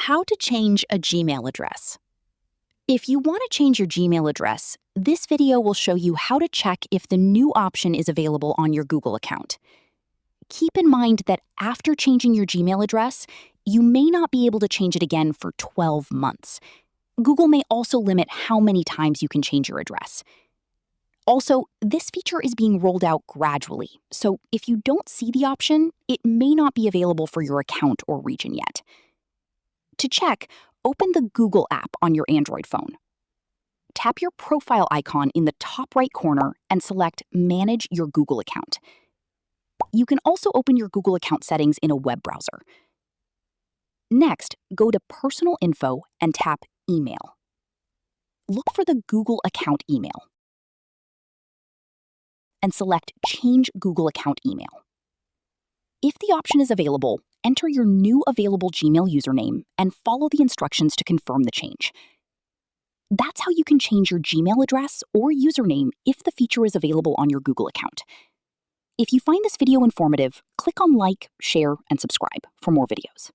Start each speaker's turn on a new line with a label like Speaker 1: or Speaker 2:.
Speaker 1: How to change a Gmail address. If you want to change your Gmail address, this video will show you how to check if the new option is available on your Google account. Keep in mind that after changing your Gmail address, you may not be able to change it again for 12 months. Google may also limit how many times you can change your address. Also, this feature is being rolled out gradually, so if you don't see the option, it may not be available for your account or region yet. To check, open the Google app on your Android phone. Tap your profile icon in the top right corner and select Manage your Google account. You can also open your Google account settings in a web browser. Next, go to Personal Info and tap Email. Look for the Google account email and select Change Google account email. If the option is available, enter your new available Gmail username and follow the instructions to confirm the change. That's how you can change your Gmail address or username if the feature is available on your Google account. If you find this video informative, click on like, share, and subscribe for more videos.